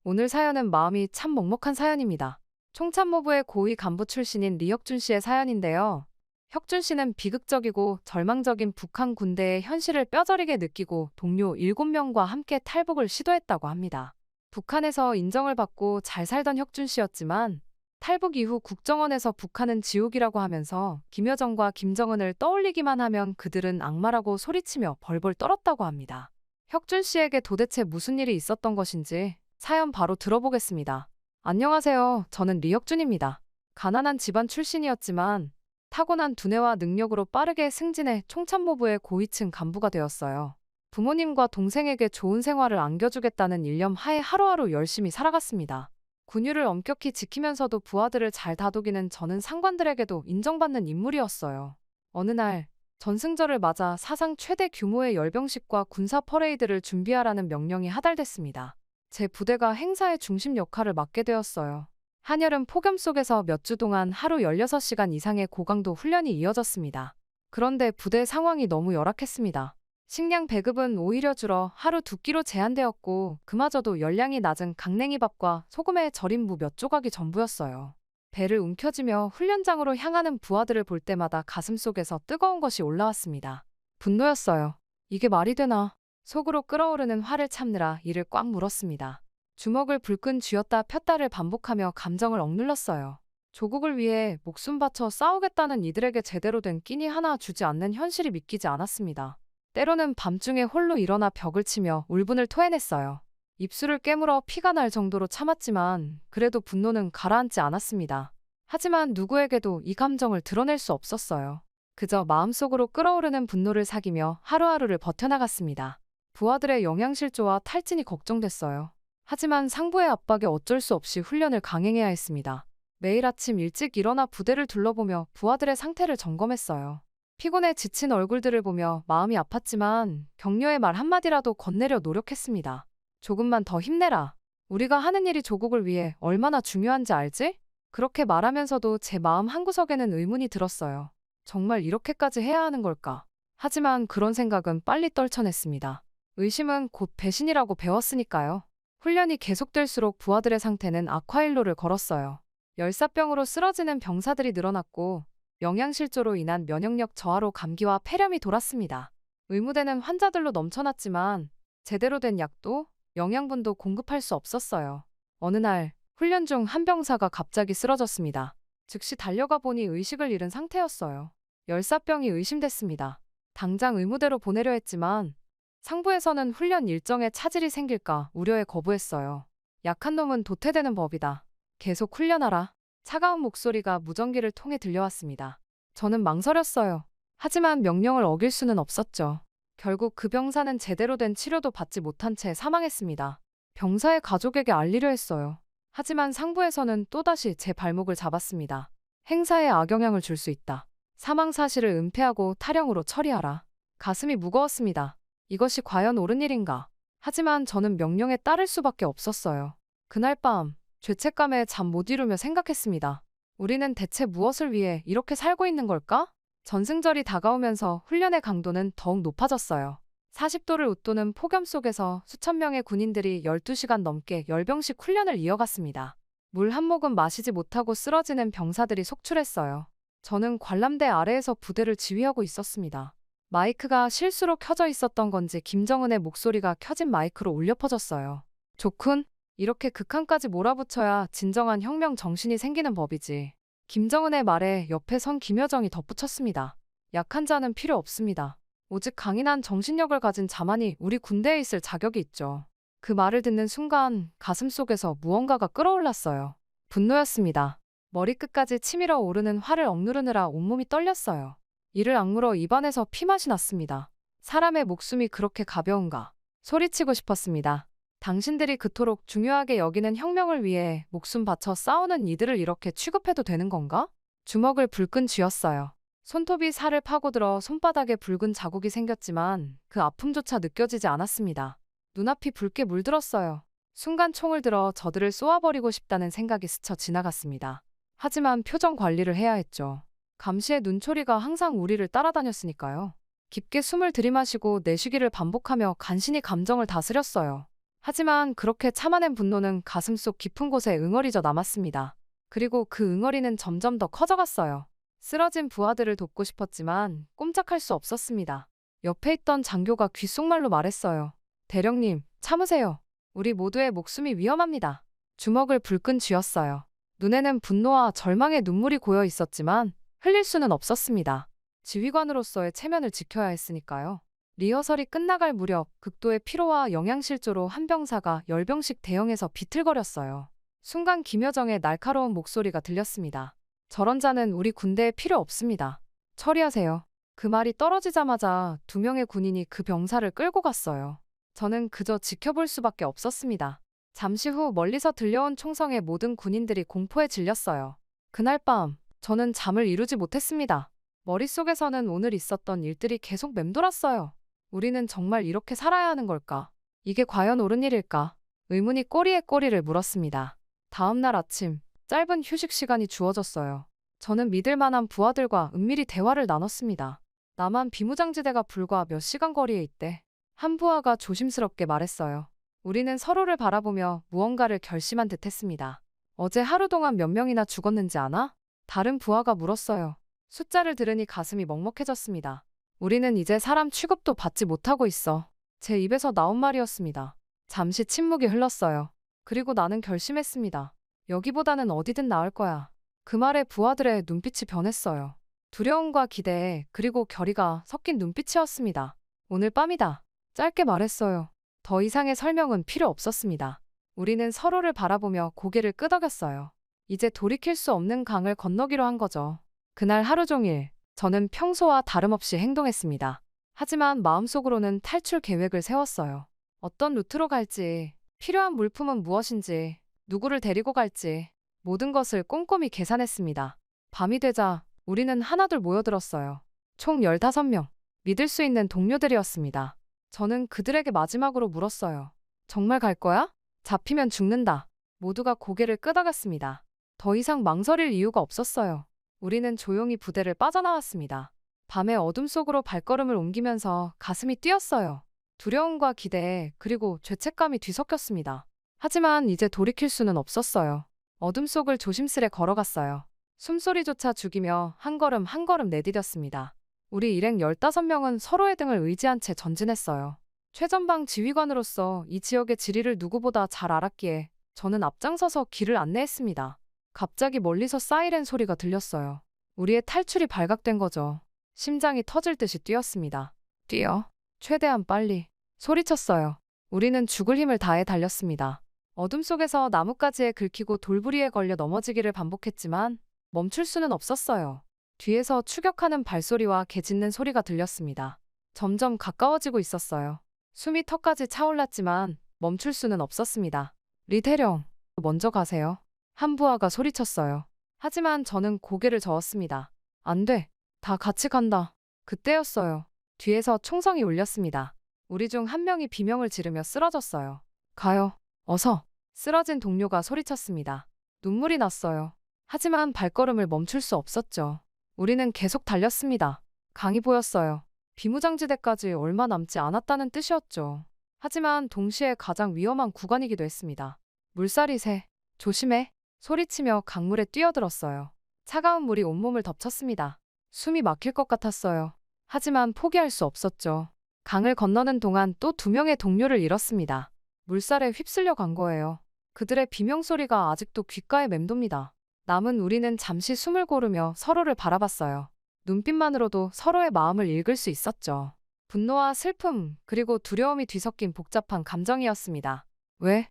오늘 사연은 마음이 참 먹먹한 사연입니다. 총참모부의 고위 간부 출신인 리혁준 씨의 사연인데요. 혁준 씨는 비극적이고 절망적인 북한 군대의 현실을 뼈저리게 느끼고 동료 7명과 함께 탈북을 시도했다고 합니다. 북한에서 인정을 받고 잘 살던 혁준 씨였지만 탈북 이후 국정원에서 북한은 지옥이라고 하면서 김여정과 김정은을 떠올리기만 하면 그들은 악마라고 소리치며 벌벌 떨었다고 합니다. 혁준 씨에게 도대체 무슨 일이 있었던 것인지 사연 바로 들어보겠습니다. 안녕하세요. 저는 리혁준입니다. 가난한 집안 출신이었지만 타고난 두뇌와 능력으로 빠르게 승진해 총참모부의 고위층 간부가 되었어요. 부모님과 동생에게 좋은 생활을 안겨주겠다는 일념 하에 하루하루 열심히 살아갔습니다. 군율을 엄격히 지키면서도 부하들을 잘 다독이는 저는 상관들에게도 인정받는 인물이었어요. 어느 날 전승절을 맞아 사상 최대 규모의 열병식과 군사 퍼레이드를 준비하라는 명령이 하달됐습니다. 제 부대가 행사의 중심 역할을 맡게 되었어요. 한여름 폭염 속에서 몇 주 동안 하루 16시간 이상의 고강도 훈련이 이어졌습니다. 그런데 부대 상황이 너무 열악했습니다. 식량 배급은 오히려 줄어 하루 2끼로 제한되었고 그마저도 열량이 낮은 강냉이밥과 소금에 절인 무 몇 조각이 전부였어요. 배를 움켜쥐며 훈련장으로 향하는 부하들을 볼 때마다 가슴속에서 뜨거운 것이 올라왔습니다. 분노였어요. 이게 말이 되나? 속으로 끓어오르는 화를 참느라 이를 꽉 물었습니다. 주먹을 불끈 쥐었다 폈다를 반복하며 감정을 억눌렀어요. 조국을 위해 목숨 바쳐 싸우겠다는 이들에게 제대로 된 끼니 하나 주지 않는 현실이 믿기지 않았습니다. 때로는 밤중에 홀로 일어나 벽을 치며 울분을 토해냈어요. 입술을 깨물어 피가 날 정도로 참았지만 그래도 분노는 가라앉지 않았습니다. 하지만 누구에게도 이 감정을 드러낼 수 없었어요. 그저 마음속으로 끓어오르는 분노를 사귀며 하루하루를 버텨나갔습니다. 부하들의 영양실조와 탈진이 걱정됐어요. 하지만 상부의 압박에 어쩔 수 없이 훈련을 강행해야 했습니다. 매일 아침 일찍 일어나 부대를 둘러보며 부하들의 상태를 점검했어요. 피곤해 지친 얼굴들을 보며 마음이 아팠지만 격려의 말 한마디라도 건네려 노력했습니다. 조금만 더 힘내라. 우리가 하는 일이 조국을 위해 얼마나 중요한지 알지? 그렇게 말하면서도 제 마음 한구석에는 의문이 들었어요. 정말 이렇게까지 해야 하는 걸까? 하지만 그런 생각은 빨리 떨쳐냈습니다. 의심은 곧 배신이라고 배웠으니까요. 훈련이 계속될수록 부하들의 상태는 악화일로를 걸었어요. 열사병으로 쓰러지는 병사들이 늘어났고 영양실조로 인한 면역력 저하로 감기와 폐렴이 돌았습니다. 의무대는 환자들로 넘쳐났지만 제대로 된 약도 영양분도 공급할 수 없었어요. 어느 날 훈련 중 한 병사가 갑자기 쓰러졌습니다. 즉시 달려가 보니 의식을 잃은 상태였어요. 열사병이 의심됐습니다. 당장 의무대로 보내려 했지만 상부에서는 훈련 일정에 차질이 생길까 우려에 거부했어요. 약한 놈은 도태되는 법이다. 계속 훈련하라. 차가운 목소리가 무전기를 통해 들려왔습니다. 저는 망설였어요. 하지만 명령을 어길 수는 없었죠. 결국 그 병사는 제대로 된 치료도 받지 못한 채 사망했습니다. 병사의 가족에게 알리려 했어요. 하지만 상부에서는 또다시 제 발목을 잡았습니다. 행사에 악영향을 줄 수 있다. 사망 사실을 은폐하고 타령으로 처리하라. 가슴이 무거웠습니다. 이것이 과연 옳은 일인가? 하지만 저는 명령에 따를 수밖에 없었어요. 그날 밤 죄책감에 잠 못 이루며 생각했습니다. 우리는 대체 무엇을 위해 이렇게 살고 있는 걸까? 전승절이 다가오면서 훈련의 강도는 더욱 높아졌어요. 40도를 웃도는 폭염 속에서 수천 명의 군인들이 12시간 넘게 열병식 훈련을 이어갔습니다. 물 한 모금 마시지 못하고 쓰러지는 병사들이 속출했어요. 저는 관람대 아래에서 부대를 지휘하고 있었습니다. 마이크가 실수로 켜져 있었던 건지 김정은의 목소리가 켜진 마이크로 울려 퍼졌어요. 조쿤, 이렇게 극한까지 몰아붙여야 진정한 혁명 정신이 생기는 법이지. 김정은의 말에 옆에 선 김여정이 덧붙였습니다. 약한 자는 필요 없습니다. 오직 강인한 정신력을 가진 자만이 우리 군대에 있을 자격이 있죠. 그 말을 듣는 순간 가슴속에서 무언가가 끓어올랐어요. 분노였습니다. 머리끝까지 치밀어 오르는 화를 억누르느라 온몸이 떨렸어요. 이를 악물어 입안에서 피맛이 났습니다. 사람의 목숨이 그렇게 가벼운가? 소리치고 싶었습니다. 당신들이 그토록 중요하게 여기는 혁명을 위해 목숨 바쳐 싸우는 이들을 이렇게 취급해도 되는 건가? 주먹을 불끈 쥐었어요. 손톱이 살을 파고들어 손바닥에 붉은 자국이 생겼지만 그 아픔조차 느껴지지 않았습니다. 눈앞이 붉게 물들었어요. 순간 총을 들어 저들을 쏘아버리고 싶다는 생각이 스쳐 지나갔습니다. 하지만 표정 관리를 해야 했죠. 감시의 눈초리가 항상 우리를 따라다녔으니까요. 깊게 숨을 들이마시고 내쉬기를 반복하며 간신히 감정을 다스렸어요. 하지만 그렇게 참아낸 분노는 가슴속 깊은 곳에 응어리져 남았습니다. 그리고 그 응어리는 점점 더 커져갔어요. 쓰러진 부하들을 돕고 싶었지만 꼼짝할 수 없었습니다. 옆에 있던 장교가 귓속말로 말했어요. 대령님, 참으세요. 우리 모두의 목숨이 위험합니다. 주먹을 불끈 쥐었어요. 눈에는 분노와 절망의 눈물이 고여 있었지만 흘릴 수는 없었습니다. 지휘관으로서의 체면을 지켜야 했으니까요. 리허설이 끝나갈 무렵 극도의 피로와 영양실조로 한 병사가 10병씩 대형해서 비틀거렸어요. 순간 김여정의 날카로운 목소리가 들렸습니다. 저런 자는 우리 군대에 필요 없습니다. 처리하세요. 그 말이 떨어지자마자 2명의 군인이 그 병사를 끌고 갔어요. 저는 그저 지켜볼 수밖에 없었습니다. 잠시 후 멀리서 들려온 총성에 모든 군인들이 공포에 질렸어요. 그날 밤 저는 잠을 이루지 못했습니다. 머릿속에서는 오늘 있었던 일들이 계속 맴돌았어요. 우리는 정말 이렇게 살아야 하는 걸까? 이게 과연 옳은 일일까? 의문이 꼬리에 꼬리를 물었습니다. 다음 날 아침, 짧은 휴식 시간이 주어졌어요. 저는 믿을 만한 부하들과 은밀히 대화를 나눴습니다. 남한 비무장지대가 불과 몇 시간 거리에 있대. 한 부하가 조심스럽게 말했어요. 우리는 서로를 바라보며 무언가를 결심한 듯 했습니다. 어제 하루 동안 몇 명이나 죽었는지 아나? 다른 부하가 물었어요. 숫자를 들으니 가슴이 먹먹해졌습니다. 우리는 이제 사람 취급도 받지 못하고 있어. 제 입에서 나온 말이었습니다. 잠시 침묵이 흘렀어요. 그리고 나는 결심했습니다. 여기보다는 어디든 나을 거야. 그 말에 부하들의 눈빛이 변했어요. 두려움과 기대, 그리고 결의가 섞인 눈빛이었습니다. 오늘 밤이다. 짧게 말했어요. 더 이상의 설명은 필요 없었습니다. 우리는 서로를 바라보며 고개를 끄덕였어요. 이제 돌이킬 수 없는 강을 건너기로 한 거죠. 그날 하루 종일 저는 평소와 다름없이 행동했습니다. 하지만 마음속으로는 탈출 계획을 세웠어요. 어떤 루트로 갈지, 필요한 물품은 무엇인지, 누구를 데리고 갈지, 모든 것을 꼼꼼히 계산했습니다. 밤이 되자 우리는 하나둘 모여들었어요. 총 15명, 믿을 수 있는 동료들이었습니다. 저는 그들에게 마지막으로 물었어요. 정말 갈 거야? 잡히면 죽는다. 모두가 고개를 끄덕였습니다. 더 이상 망설일 이유가 없었어요. 우리는 조용히 부대를 빠져나왔습니다. 밤의 어둠 속으로 발걸음을 옮기면서 가슴이 뛰었어요. 두려움과 기대, 그리고 죄책감이 뒤섞였습니다. 하지만 이제 돌이킬 수는 없었어요. 어둠 속을 조심스레 걸어갔어요. 숨소리조차 죽이며 한 걸음 한 걸음 내디뎠습니다. 우리 일행 15명은 서로의 등을 의지한 채 전진했어요. 최전방 지휘관으로서 이 지역의 지리를 누구보다 잘 알았기에 저는 앞장서서 길을 안내했습니다. 갑자기 멀리서 사이렌 소리가 들렸어요. 우리의 탈출이 발각된 거죠. 심장이 터질 듯이 뛰었습니다. 뛰어. 최대한 빨리. 소리쳤어요. 우리는 죽을 힘을 다해 달렸습니다. 어둠 속에서 나뭇가지에 긁히고 돌부리에 걸려 넘어지기를 반복했지만 멈출 수는 없었어요. 뒤에서 추격하는 발소리와 개 짖는 소리가 들렸습니다. 점점 가까워지고 있었어요. 숨이 턱까지 차올랐지만 멈출 수는 없었습니다. 리대령, 먼저 가세요. 한 부하가 소리쳤어요. 하지만 저는 고개를 저었습니다. 안 돼. 다 같이 간다. 그때였어요. 뒤에서 총성이 울렸습니다. 우리 중 한 명이 비명을 지르며 쓰러졌어요. 가요. 어서. 쓰러진 동료가 소리쳤습니다. 눈물이 났어요. 하지만 발걸음을 멈출 수 없었죠. 우리는 계속 달렸습니다. 강이 보였어요. 비무장지대까지 얼마 남지 않았다는 뜻이었죠. 하지만 동시에 가장 위험한 구간이기도 했습니다. 물살이 새. 조심해. 소리치며 강물에 뛰어들었어요. 차가운 물이 온몸을 덮쳤습니다. 숨이 막힐 것 같았어요. 하지만 포기할 수 없었죠. 강을 건너는 동안 또 2명의 동료를 잃었습니다. 물살에 휩쓸려 간 거예요. 그들의 비명소리가 아직도 귓가에 맴돕니다. 남은 우리는 잠시 숨을 고르며 서로를 바라봤어요. 눈빛만으로도 서로의 마음을 읽을 수 있었죠. 분노와 슬픔, 그리고 두려움이 뒤섞인 복잡한 감정이었습니다. 왜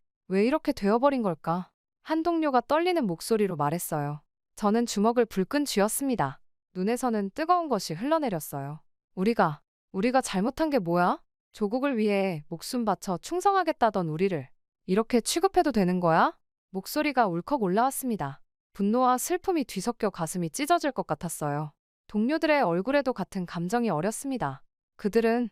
이렇게 되어버린 걸까? 한 동료가 떨리는 목소리로 말했어요. 저는 주먹을 불끈 쥐었습니다. 눈에서는 뜨거운 것이 흘러내렸어요. 우리가 잘못한 게 뭐야? 조국을 위해 목숨 바쳐 충성하겠다던 우리를 이렇게 취급해도 되는 거야? 목소리가 울컥 올라왔습니다. 분노와 슬픔이 뒤섞여 가슴이 찢어질 것 같았어요. 동료들의 얼굴에도 같은 감정이 어렸습니다. 그들은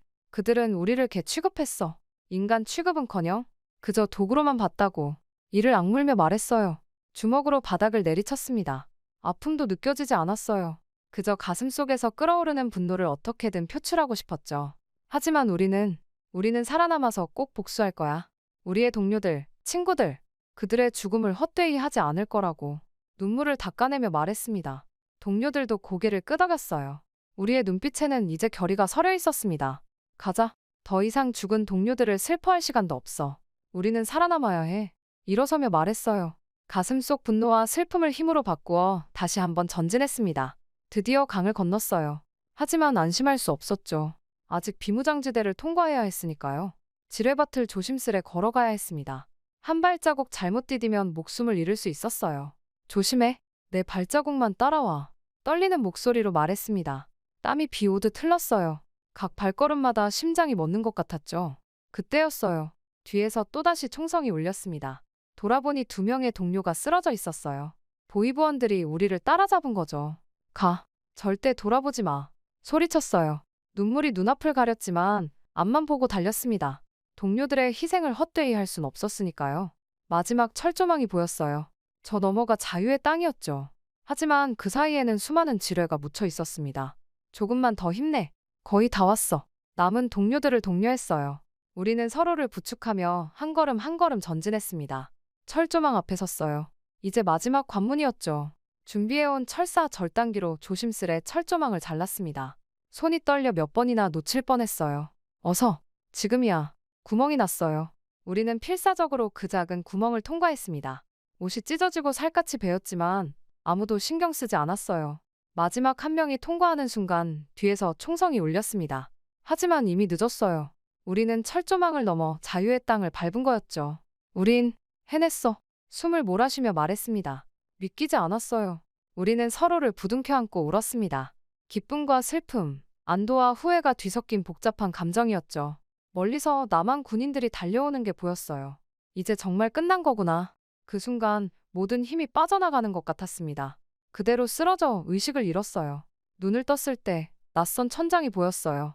우리를 개 취급했어. 인간 취급은커녕 그저 도구로만 봤다고 이를 악물며 말했어요. 주먹으로 바닥을 내리쳤습니다. 아픔도 느껴지지 않았어요. 그저 가슴속에서 끓어오르는 분노를 어떻게든 표출하고 싶었죠. 하지만 우리는 살아남아서 꼭 복수할 거야. 우리의 동료들, 친구들, 그들의 죽음을 헛되이 하지 않을 거라고 눈물을 닦아내며 말했습니다. 동료들도 고개를 끄덕였어요. 우리의 눈빛에는 이제 결의가 서려 있었습니다. 가자. 더 이상 죽은 동료들을 슬퍼할 시간도 없어. 우리는 살아남아야 해. 일어서며 말했어요. 가슴 속 분노와 슬픔을 힘으로 바꾸어 다시 한번 전진했습니다. 드디어 강을 건넜어요. 하지만 안심할 수 없었죠. 아직 비무장지대를 통과해야 했으니까요. 지뢰밭을 조심스레 걸어가야 했습니다. 한 발자국 잘못 디디면 목숨을 잃을 수 있었어요. 조심해. 내 발자국만 따라와. 떨리는 목소리로 말했습니다. 땀이 비 오듯 흘렀어요. 각 발걸음마다 심장이 멎는 것 같았죠. 그때였어요. 뒤에서 또다시 총성이 울렸습니다. 돌아보니 2명의 동료가 쓰러져 있었어요. 보위부원들이 우리를 따라잡은 거죠. 가. 절대 돌아보지 마. 소리쳤어요. 눈물이 눈앞을 가렸지만 앞만 보고 달렸습니다. 동료들의 희생을 헛되이 할 순 없었으니까요. 마지막 철조망이 보였어요. 저 너머가 자유의 땅이었죠. 하지만 그 사이에는 수많은 지뢰가 묻혀 있었습니다. 조금만 더 힘내. 거의 다 왔어. 남은 동료들을 독려했어요. 우리는 서로를 부축하며 한 걸음 한 걸음 전진했습니다. 철조망 앞에 섰어요. 이제 마지막 관문이었죠. 준비해온 철사 절단기로 조심스레 철조망을 잘랐습니다. 손이 떨려 몇 번이나 놓칠 뻔했어요. 어서, 지금이야. 구멍이 났어요. 우리는 필사적으로 그 작은 구멍을 통과했습니다. 옷이 찢어지고 살갗이 베었지만 아무도 신경 쓰지 않았어요. 마지막 한 명이 통과하는 순간 뒤에서 총성이 울렸습니다. 하지만 이미 늦었어요. 우리는 철조망을 넘어 자유의 땅을 밟은 거였죠. 우린 해냈어. 숨을 몰아쉬며 말했습니다. 믿기지 않았어요. 우리는 서로를 부둥켜 안고 울었습니다. 기쁨과 슬픔, 안도와 후회가 뒤섞인 복잡한 감정이었죠. 멀리서 남한 군인들이 달려오는 게 보였어요. 이제 정말 끝난 거구나. 그 순간 모든 힘이 빠져나가는 것 같았습니다. 그대로 쓰러져 의식을 잃었어요. 눈을 떴을 때 낯선 천장이 보였어요.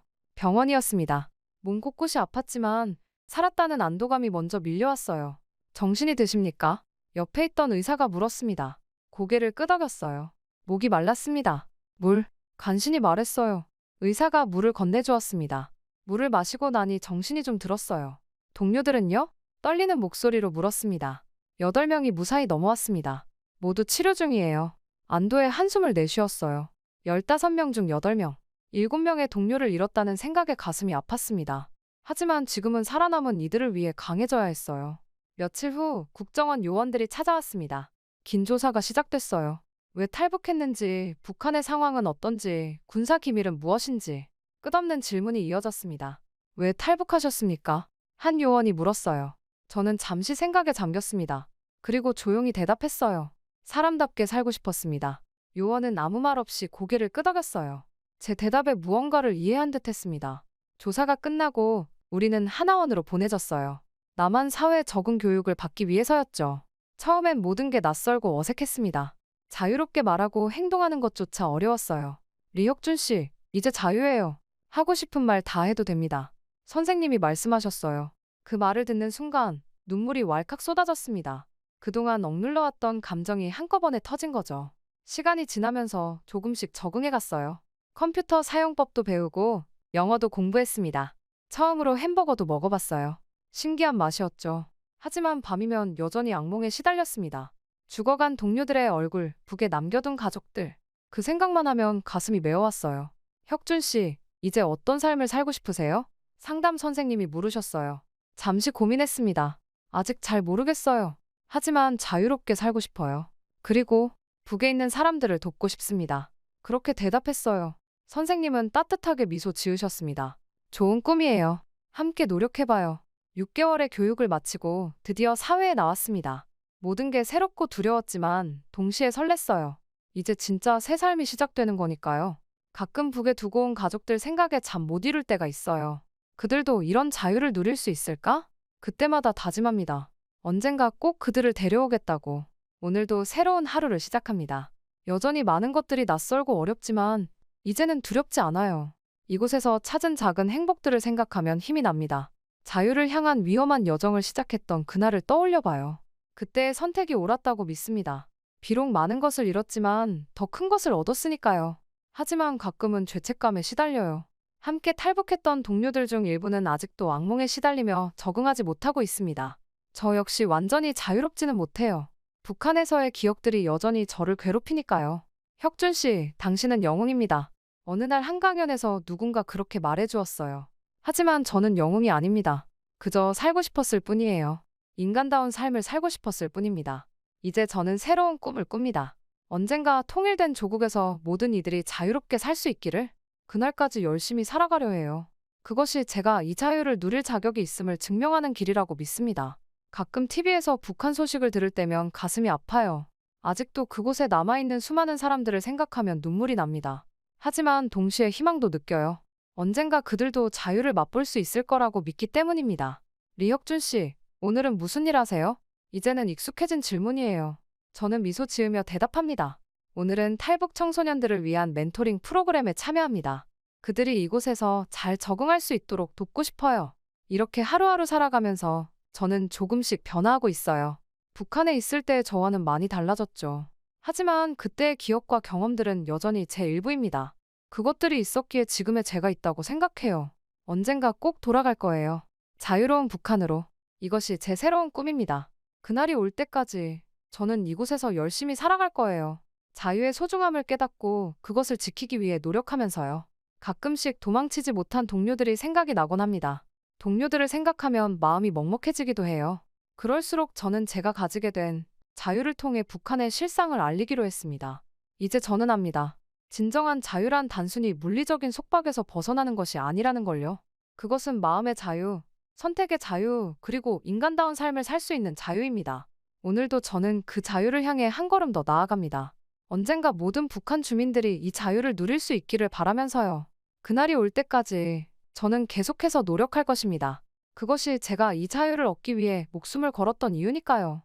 병원이었습니다. 몸 곳곳이 아팠지만 살았다는 안도감이 먼저 밀려왔어요. 정신이 드십니까? 옆에 있던 의사가 물었습니다. 고개를 끄덕였어요. 목이 말랐습니다. 물, 간신히 말했어요. 의사가 물을 건네주었습니다. 물을 마시고 나니 정신이 좀 들었어요. 동료들은요? 떨리는 목소리로 물었습니다. 8명이 무사히 넘어왔습니다. 모두 치료 중이에요. 안도의 한숨을 내쉬었어요. 15명 중 8명, 7명의 동료를 잃었다는 생각에 가슴이 아팠습니다. 하지만 지금은 살아남은 이들을 위해 강해져야 했어요. 며칠 후 국정원 요원들이 찾아왔습니다. 긴 조사가 시작됐어요. 왜 탈북했는지, 북한의 상황은 어떤지, 군사 기밀은 무엇인지 끝없는 질문이 이어졌습니다. 왜 탈북하셨습니까? 한 요원이 물었어요. 저는 잠시 생각에 잠겼습니다. 그리고 조용히 대답했어요. 사람답게 살고 싶었습니다. 요원은 아무 말 없이 고개를 끄덕였어요. 제 대답에 무언가를 이해한 듯 했습니다. 조사가 끝나고 우리는 하나원으로 보내졌어요. 남한 사회 적응 교육을 받기 위해서였죠. 처음엔 모든 게 낯설고 어색했습니다. 자유롭게 말하고 행동하는 것조차 어려웠어요. 리혁준 씨, 이제 자유예요. 하고 싶은 말 다 해도 됩니다. 선생님이 말씀하셨어요. 그 말을 듣는 순간 눈물이 왈칵 쏟아졌습니다. 그동안 억눌러왔던 감정이 한꺼번에 터진 거죠. 시간이 지나면서 조금씩 적응해 갔어요. 컴퓨터 사용법도 배우고 영어도 공부했습니다. 처음으로 햄버거도 먹어봤어요. 신기한 맛이었죠. 하지만 밤이면 여전히 악몽에 시달렸습니다. 죽어간 동료들의 얼굴, 북에 남겨둔 가족들. 그 생각만 하면 가슴이 메어왔어요. 혁준 씨, 이제 어떤 삶을 살고 싶으세요? 상담 선생님이 물으셨어요. 잠시 고민했습니다. 아직 잘 모르겠어요. 하지만 자유롭게 살고 싶어요. 그리고 북에 있는 사람들을 돕고 싶습니다. 그렇게 대답했어요. 선생님은 따뜻하게 미소 지으셨습니다. 좋은 꿈이에요. 함께 노력해봐요. 6개월의 교육을 마치고 드디어 사회에 나왔습니다. 모든 게 새롭고 두려웠지만 동시에 설렜어요. 이제 진짜 새 삶이 시작되는 거니까요. 가끔 북에 두고 온 가족들 생각에 잠 못 이룰 때가 있어요. 그들도 이런 자유를 누릴 수 있을까? 그때마다 다짐합니다. 언젠가 꼭 그들을 데려오겠다고. 오늘도 새로운 하루를 시작합니다. 여전히 많은 것들이 낯설고 어렵지만 이제는 두렵지 않아요. 이곳에서 찾은 작은 행복들을 생각하면 힘이 납니다. 자유를 향한 위험한 여정을 시작했던 그날을 떠올려봐요. 그때의 선택이 옳았다고 믿습니다. 비록 많은 것을 잃었지만 더 큰 것을 얻었으니까요. 하지만 가끔은 죄책감에 시달려요. 함께 탈북했던 동료들 중 일부는 아직도 악몽에 시달리며 적응하지 못하고 있습니다. 저 역시 완전히 자유롭지는 못해요. 북한에서의 기억들이 여전히 저를 괴롭히니까요. 혁준 씨, 당신은 영웅입니다. 어느 날 한강연에서 누군가 그렇게 말해주었어요. 하지만 저는 영웅이 아닙니다. 그저 살고 싶었을 뿐이에요. 인간다운 삶을 살고 싶었을 뿐입니다. 이제 저는 새로운 꿈을 꿉니다. 언젠가 통일된 조국에서 모든 이들이 자유롭게 살 수 있기를, 그날까지 열심히 살아가려 해요. 그것이 제가 이 자유를 누릴 자격이 있음을 증명하는 길이라고 믿습니다. 가끔 TV에서 북한 소식을 들을 때면 가슴이 아파요. 아직도 그곳에 남아있는 수많은 사람들을 생각하면 눈물이 납니다. 하지만 동시에 희망도 느껴요. 언젠가 그들도 자유를 맛볼 수 있을 거라고 믿기 때문입니다. 리혁준 씨, 오늘은 무슨 일 하세요? 이제는 익숙해진 질문이에요. 저는 미소 지으며 대답합니다. 오늘은 탈북 청소년들을 위한 멘토링 프로그램에 참여합니다. 그들이 이곳에서 잘 적응할 수 있도록 돕고 싶어요. 이렇게 하루하루 살아가면서 저는 조금씩 변화하고 있어요. 북한에 있을 때 저와는 많이 달라졌죠. 하지만 그때의 기억과 경험들은 여전히 제 일부입니다. 그것들이 있었기에 지금의 제가 있다고 생각해요. 언젠가 꼭 돌아갈 거예요. 자유로운 북한으로. 이것이 제 새로운 꿈입니다. 그날이 올 때까지 저는 이곳에서 열심히 살아갈 거예요. 자유의 소중함을 깨닫고 그것을 지키기 위해 노력하면서요. 가끔씩 도망치지 못한 동료들이 생각이 나곤 합니다. 동료들을 생각하면 마음이 먹먹해지기도 해요. 그럴수록 저는 제가 가지게 된 자유를 통해 북한의 실상을 알리기로 했습니다. 이제 저는 압니다. 진정한 자유란 단순히 물리적인 속박에서 벗어나는 것이 아니라는 걸요. 그것은 마음의 자유, 선택의 자유, 그리고 인간다운 삶을 살 수 있는 자유입니다. 오늘도 저는 그 자유를 향해 한 걸음 더 나아갑니다. 언젠가 모든 북한 주민들이 이 자유를 누릴 수 있기를 바라면서요. 그날이 올 때까지 저는 계속해서 노력할 것입니다. 그것이 제가 이 자유를 얻기 위해 목숨을 걸었던 이유니까요.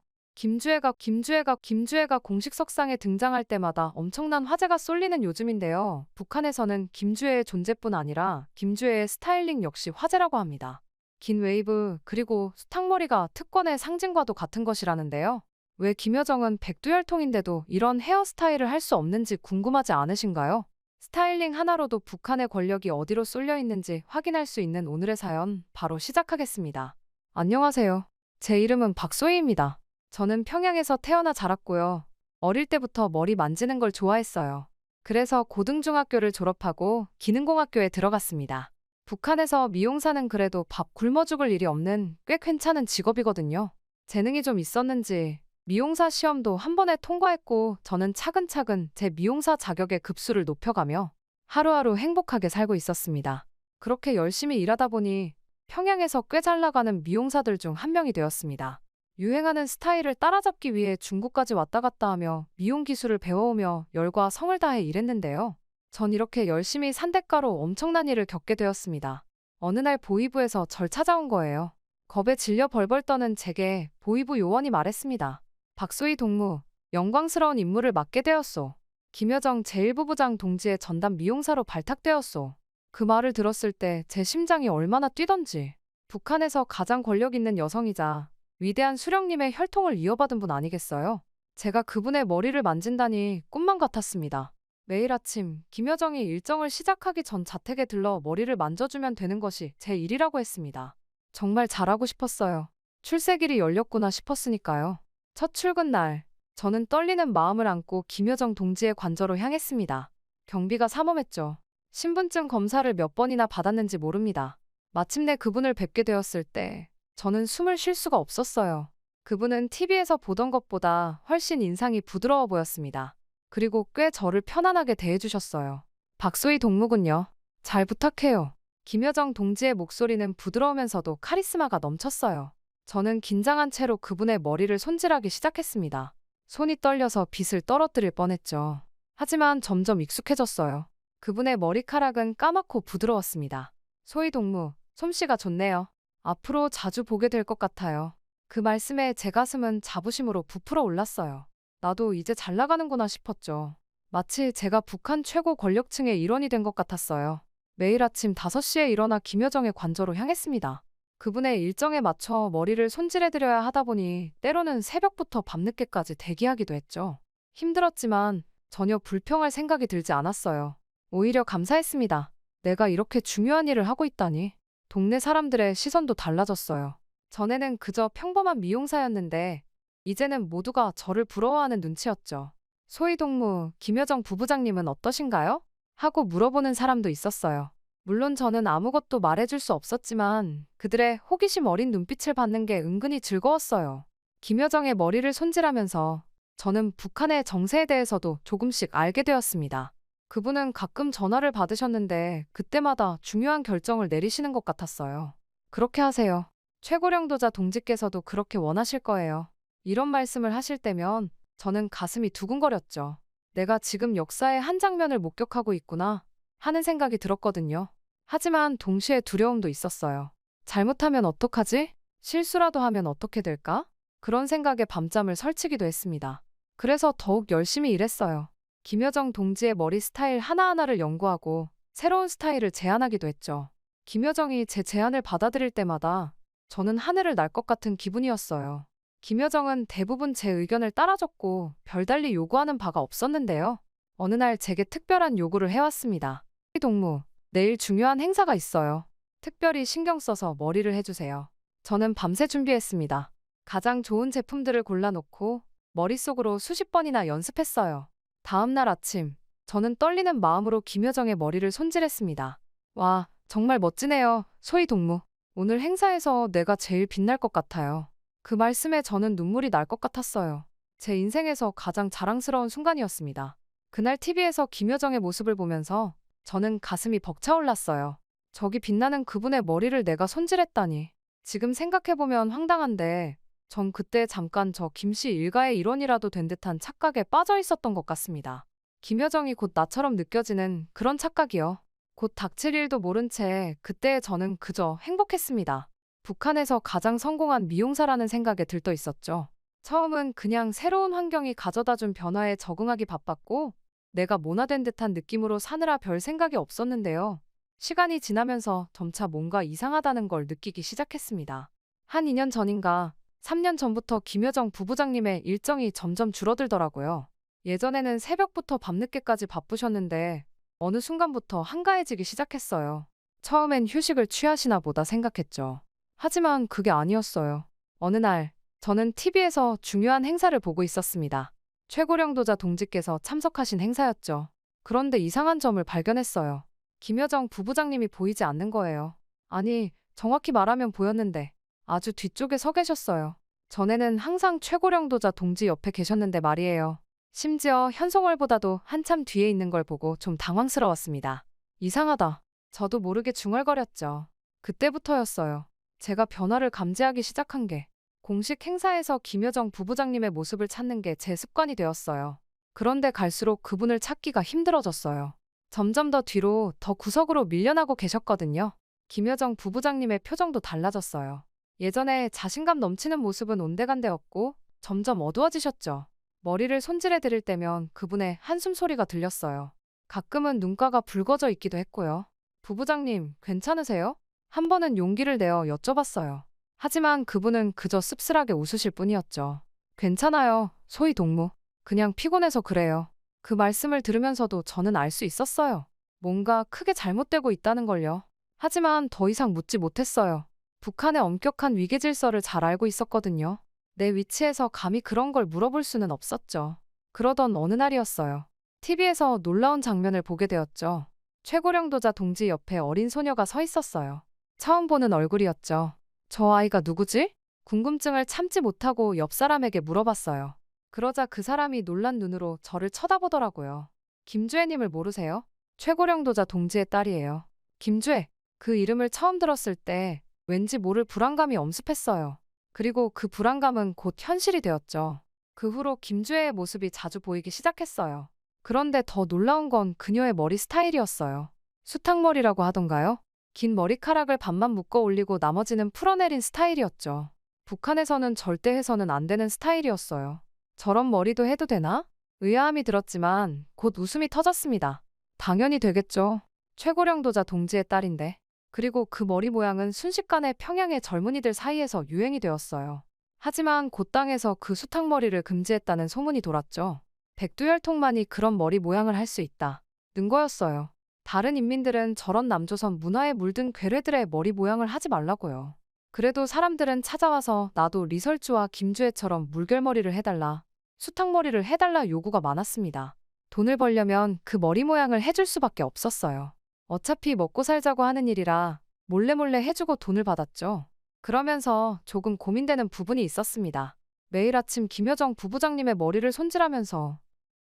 김주애가 공식 석상에 등장할 때마다 엄청난 화제가 쏠리는 요즘인데요. 북한에서는 김주애의 존재뿐 아니라 김주애의 스타일링 역시 화제라고 합니다. 긴 웨이브 그리고 수탉머리가 특권의 상징과도 같은 것이라는데요. 왜 김여정은 백두혈통인데도 이런 헤어스타일을 할 수 없는지 궁금하지 않으신가요? 스타일링 하나로도 북한의 권력이 어디로 쏠려 있는지 확인할 수 있는 오늘의 사연 바로 시작하겠습니다. 안녕하세요. 제 이름은 박소희입니다. 저는 평양에서 태어나 자랐고요. 어릴 때부터 머리 만지는 걸 좋아했어요. 그래서 고등중학교를 졸업하고 기능공학교에 들어갔습니다. 북한에서 미용사는 그래도 밥 굶어 죽을 일이 없는 꽤 괜찮은 직업이거든요. 재능이 좀 있었는지 미용사 시험도 한 번에 통과했고 저는 차근차근 제 미용사 자격의 급수를 높여가며 하루하루 행복하게 살고 있었습니다. 그렇게 열심히 일하다 보니 평양에서 꽤 잘 나가는 미용사들 중 한 명이 되었습니다. 유행하는 스타일을 따라잡기 위해 중국까지 왔다 갔다 하며 미용 기술을 배워오며 열과 성을 다해 일했는데요. 전 이렇게 열심히 산 대가로 엄청난 일을 겪게 되었습니다. 어느 날 보이부에서 절 찾아온 거예요. 겁에 질려 벌벌 떠는 제게 보이부 요원이 말했습니다. 박소희 동무, 영광스러운 임무를 맡게 되었소. 김여정 제1부부장 동지의 전담 미용사로 발탁되었소. 그 말을 들었을 때 제 심장이 얼마나 뛰던지. 북한에서 가장 권력 있는 여성이자 위대한 수령님의 혈통을 이어받은 분 아니겠어요? 제가 그분의 머리를 만진다니 꿈만 같았습니다. 매일 아침 김여정이 일정을 시작하기 전 자택에 들러 머리를 만져주면 되는 것이 제 일이라고 했습니다. 정말 잘하고 싶었어요. 출세길이 열렸구나 싶었으니까요. 첫 출근 날, 저는 떨리는 마음을 안고 김여정 동지의 관저로 향했습니다. 경비가 삼엄했죠. 신분증 검사를 몇 번이나 받았는지 모릅니다. 마침내 그분을 뵙게 되었을 때 저는 숨을 쉴 수가 없었어요. 그분은 TV에서 보던 것보다 훨씬 인상이 부드러워 보였습니다. 그리고 꽤 저를 편안하게 대해주셨어요. 박소희 동무군요. 잘 부탁해요. 김여정 동지의 목소리는 부드러우면서도 카리스마가 넘쳤어요. 저는 긴장한 채로 그분의 머리를 손질하기 시작했습니다. 손이 떨려서 빗을 떨어뜨릴 뻔했죠. 하지만 점점 익숙해졌어요. 그분의 머리카락은 까맣고 부드러웠습니다. 소희 동무, 솜씨가 좋네요. 앞으로 자주 보게 될 것 같아요. 그 말씀에 제 가슴은 자부심으로 부풀어 올랐어요. 나도 이제 잘 나가는구나 싶었죠. 마치 제가 북한 최고 권력층의 일원이 된 것 같았어요. 매일 아침 5시에 일어나 김여정의 관저로 향했습니다. 그분의 일정에 맞춰 머리를 손질해드려야 하다 보니 때로는 새벽부터 밤늦게까지 대기하기도 했죠. 힘들었지만 전혀 불평할 생각이 들지 않았어요. 오히려 감사했습니다. 내가 이렇게 중요한 일을 하고 있다니. 동네 사람들의 시선도 달라졌어요. 전에는 그저 평범한 미용사였는데 이제는 모두가 저를 부러워하는 눈치였죠. 소희동무 김여정 부부장님은 어떠신가요? 하고 물어보는 사람도 있었어요. 물론 저는 아무것도 말해줄 수 없었지만 그들의 호기심 어린 눈빛을 받는 게 은근히 즐거웠어요. 김여정의 머리를 손질하면서 저는 북한의 정세에 대해서도 조금씩 알게 되었습니다. 그분은 가끔 전화를 받으셨는데 그때마다 중요한 결정을 내리시는 것 같았어요. 그렇게 하세요. 최고령도자 동지께서도 그렇게 원하실 거예요. 이런 말씀을 하실 때면 저는 가슴이 두근거렸죠. 내가 지금 역사의 한 장면을 목격하고 있구나 하는 생각이 들었거든요. 하지만 동시에 두려움도 있었어요. 잘못하면 어떡하지? 실수라도 하면 어떻게 될까? 그런 생각에 밤잠을 설치기도 했습니다. 그래서 더욱 열심히 일했어요. 김여정 동지의 머리 스타일 하나하나를 연구하고 새로운 스타일을 제안하기도 했죠. 김여정이 제 제안을 받아들일 때마다 저는 하늘을 날 것 같은 기분이었어요. 김여정은 대부분 제 의견을 따라줬고 별달리 요구하는 바가 없었는데요. 어느 날 제게 특별한 요구를 해왔습니다. 동무, 내일 중요한 행사가 있어요. 특별히 신경 써서 머리를 해주세요. 저는 밤새 준비했습니다. 가장 좋은 제품들을 골라놓고 머릿속으로 수십 번이나 연습했어요. 다음 날 아침, 저는 떨리는 마음으로 김여정의 머리를 손질했습니다. 와, 정말 멋지네요, 소희 동무. 오늘 행사에서 내가 제일 빛날 것 같아요. 그 말씀에 저는 눈물이 날 것 같았어요. 제 인생에서 가장 자랑스러운 순간이었습니다. 그날 TV에서 김여정의 모습을 보면서 저는 가슴이 벅차올랐어요. 저기 빛나는 그분의 머리를 내가 손질했다니. 지금 생각해보면 황당한데 전 그때 잠깐 저 김씨 일가의 일원이라도 된 듯한 착각에 빠져 있었던 것 같습니다. 김여정이 곧 나처럼 느껴지는 그런 착각이요. 곧 닥칠 일도 모른 채 그때의 저는 그저 행복했습니다. 북한에서 가장 성공한 미용사라는 생각에 들떠 있었죠. 처음은 그냥 새로운 환경이 가져다준 변화에 적응하기 바빴고 내가 모나된 듯한 느낌으로 사느라 별 생각이 없었는데요. 시간이 지나면서 점차 뭔가 이상하다는 걸 느끼기 시작했습니다. 한 2년 전인가 3년 전부터 김여정 부부장님의 일정이 점점 줄어들더라고요. 예전에는 새벽부터 밤늦게까지 바쁘셨는데 어느 순간부터 한가해지기 시작했어요. 처음엔 휴식을 취하시나 보다 생각했죠. 하지만 그게 아니었어요. 어느 날 저는 TV에서 중요한 행사를 보고 있었습니다. 최고령도자 동지께서 참석하신 행사였죠. 그런데 이상한 점을 발견했어요. 김여정 부부장님이 보이지 않는 거예요. 아니, 정확히 말하면 보였는데 아주 뒤쪽에 서 계셨어요. 전에는 항상 최고령도자 동지 옆에 계셨는데 말이에요. 심지어 현송월보다도 한참 뒤에 있는 걸 보고 좀 당황스러웠습니다. 이상하다. 저도 모르게 중얼거렸죠. 그때부터였어요. 제가 변화를 감지하기 시작한 게 공식 행사에서 김여정 부부장님의 모습을 찾는 게 제 습관이 되었어요. 그런데 갈수록 그분을 찾기가 힘들어졌어요. 점점 더 뒤로 더 구석으로 밀려나고 계셨거든요. 김여정 부부장님의 표정도 달라졌어요. 예전에 자신감 넘치는 모습은 온데간데없고 점점 어두워지셨죠. 머리를 손질해 드릴 때면 그분의 한숨 소리가 들렸어요. 가끔은 눈가가 붉어져 있기도 했고요. 부부장님, 괜찮으세요? 한 번은 용기를 내어 여쭤봤어요. 하지만 그분은 그저 씁쓸하게 웃으실 뿐이었죠. 괜찮아요, 소희 동무. 그냥 피곤해서 그래요. 그 말씀을 들으면서도 저는 알 수 있었어요. 뭔가 크게 잘못되고 있다는 걸요. 하지만 더 이상 묻지 못했어요. 북한의 엄격한 위계 질서를 잘 알고 있었거든요. 내 위치에서 감히 그런 걸 물어볼 수는 없었죠. 그러던 어느 날이었어요. TV에서 놀라운 장면을 보게 되었죠. 최고령도자 동지 옆에 어린 소녀가 서 있었어요. 처음 보는 얼굴이었죠. 저 아이가 누구지? 궁금증을 참지 못하고 옆 사람에게 물어봤어요. 그러자 그 사람이 놀란 눈으로 저를 쳐다보더라고요. 김주애님을 모르세요? 최고령도자 동지의 딸이에요. 김주애. 그 이름을 처음 들었을 때 왠지 모를 불안감이 엄습했어요. 그리고 그 불안감은 곧 현실이 되었죠. 그 후로 김주애의 모습이 자주 보이기 시작했어요. 그런데 더 놀라운 건 그녀의 머리 스타일이었어요. 수탉머리라고 하던가요? 긴 머리카락을 반만 묶어 올리고 나머지는 풀어내린 스타일이었죠. 북한에서는 절대 해서는 안 되는 스타일이었어요. 저런 머리도 해도 되나? 의아함이 들었지만 곧 웃음이 터졌습니다. 당연히 되겠죠. 최고령도자 동지의 딸인데. 그리고 그 머리 모양은 순식간에 평양의 젊은이들 사이에서 유행이 되었어요. 하지만 그 땅에서 그 수탉머리를 금지했다는 소문이 돌았죠. 백두혈통만이 그런 머리 모양을 할 수 있다. 는 거였어요. 다른 인민들은 저런 남조선 문화에 물든 괴뢰들의 머리 모양을 하지 말라고요. 그래도 사람들은 찾아와서 나도 리설주와 김주애처럼 물결머리를 해달라, 수탉머리를 해달라 요구가 많았습니다. 돈을 벌려면 그 머리 모양을 해줄 수밖에 없었어요. 어차피 먹고 살자고 하는 일이라 몰래 해주고 돈을 받았죠. 그러면서 조금 고민되는 부분이 있었습니다. 매일 아침 김여정 부부장님의 머리를 손질하면서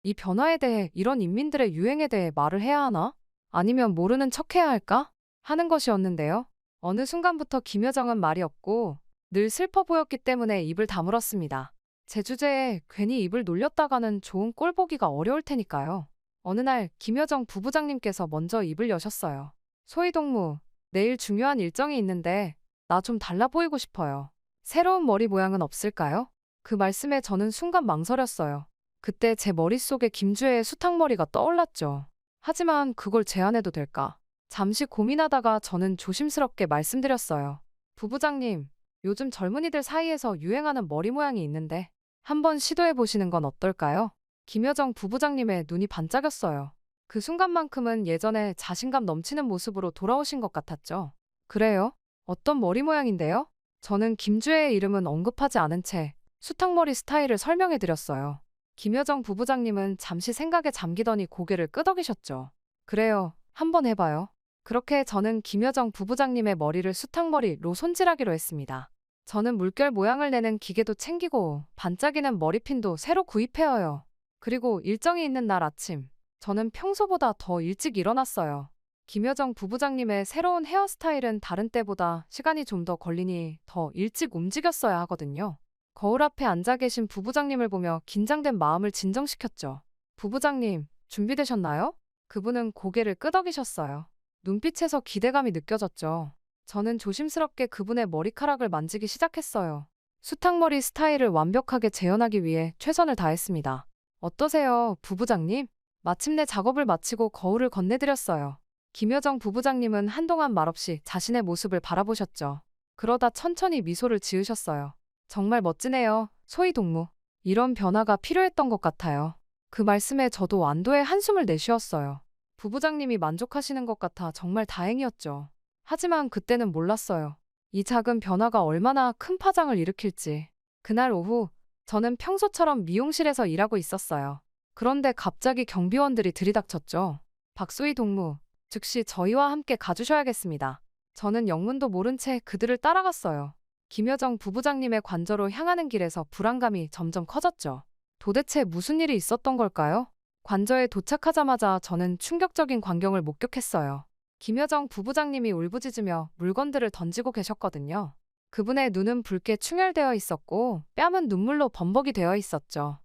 이 변화에 대해, 이런 인민들의 유행에 대해 말을 해야 하나? 아니면 모르는 척해야 할까? 하는 것이었는데요. 어느 순간부터 김여정은 말이 없고 늘 슬퍼 보였기 때문에 입을 다물었습니다. 제 주제에 괜히 입을 놀렸다가는 좋은 꼴 보기가 어려울 테니까요. 어느 날 김여정 부부장님께서 먼저 입을 여셨어요. 소희동무, 내일 중요한 일정이 있는데 나 좀 달라 보이고 싶어요. 새로운 머리 모양은 없을까요? 그 말씀에 저는 순간 망설였어요. 그때 제 머릿속에 김주애의 수탉머리가 떠올랐죠. 하지만 그걸 제안해도 될까? 잠시 고민하다가 저는 조심스럽게 말씀드렸어요. 부부장님, 요즘 젊은이들 사이에서 유행하는 머리 모양이 있는데 한번 시도해 보시는 건 어떨까요? 김여정 부부장님의 눈이 반짝였어요. 그 순간만큼은 예전에 자신감 넘치는 모습으로 돌아오신 것 같았죠. 그래요? 어떤 머리 모양인데요? 저는 김주애의 이름은 언급하지 않은 채 수탉머리 스타일을 설명해 드렸어요. 김여정 부부장님은 잠시 생각에 잠기더니 고개를 끄덕이셨죠. 그래요, 한번 해봐요. 그렇게 저는 김여정 부부장님의 머리를 수탉머리로 손질하기로 했습니다. 저는 물결 모양을 내는 기계도 챙기고 반짝이는 머리핀도 새로 구입해요. 그리고 일정이 있는 날 아침, 저는 평소보다 더 일찍 일어났어요. 김여정 부부장님의 새로운 헤어스타일은 다른 때보다 시간이 좀 더 걸리니 더 일찍 움직였어야 하거든요. 거울 앞에 앉아 계신 부부장님을 보며 긴장된 마음을 진정시켰죠. 부부장님, 준비되셨나요? 그분은 고개를 끄덕이셨어요. 눈빛에서 기대감이 느껴졌죠. 저는 조심스럽게 그분의 머리카락을 만지기 시작했어요. 수탉머리 스타일을 완벽하게 재현하기 위해 최선을 다했습니다. 어떠세요, 부부장님? 마침내 작업을 마치고 거울을 건네드렸어요. 김여정 부부장님은 한동안 말없이 자신의 모습을 바라보셨죠. 그러다 천천히 미소를 지으셨어요. 정말 멋지네요, 소희동무. 이런 변화가 필요했던 것 같아요. 그 말씀에 저도 안도의 한숨을 내쉬었어요. 부부장님이 만족하시는 것 같아 정말 다행이었죠. 하지만 그때는 몰랐어요. 이 작은 변화가 얼마나 큰 파장을 일으킬지. 그날 오후, 저는 평소처럼 미용실에서 일하고 있었어요. 그런데 갑자기 경비원들이 들이닥쳤죠. 박소희 동무, 즉시 저희와 함께 가주셔야겠습니다. 저는 영문도 모른 채 그들을 따라갔어요. 김여정 부부장님의 관저로 향하는 길에서 불안감이 점점 커졌죠. 도대체 무슨 일이 있었던 걸까요? 관저에 도착하자마자 저는 충격적인 광경을 목격했어요. 김여정 부부장님이 울부짖으며 물건들을 던지고 계셨거든요. 그분의 눈은 붉게 충혈되어 있었고 뺨은 눈물로 범벅이 되어 있었죠.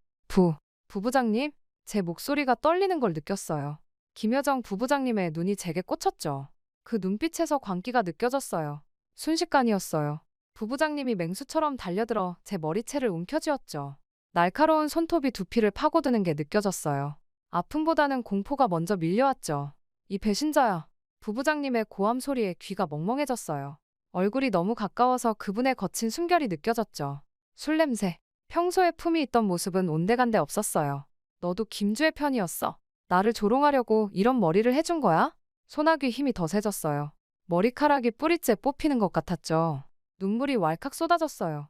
부부장님? 제 목소리가 떨리는 걸 느꼈어요. 김여정 부부장님의 눈이 제게 꽂혔죠. 그 눈빛에서 광기가 느껴졌어요. 순식간이었어요. 부부장님이 맹수처럼 달려들어 제 머리채를 움켜쥐었죠. 날카로운 손톱이 두피를 파고드는 게 느껴졌어요. 아픔보다는 공포가 먼저 밀려왔죠. 이 배신자야. 부부장님의 고함 소리에 귀가 멍멍해졌어요. 얼굴이 너무 가까워서 그분의 거친 숨결이 느껴졌죠. 술 냄새. 평소에 품이 있던 모습은 온데간데 없었어요. 너도 김주의 편이었어. 나를 조롱하려고 이런 머리를 해준 거야? 소나귀 힘이 더 세졌어요. 머리카락이 뿌리째 뽑히는 것 같았죠. 눈물이 왈칵 쏟아졌어요.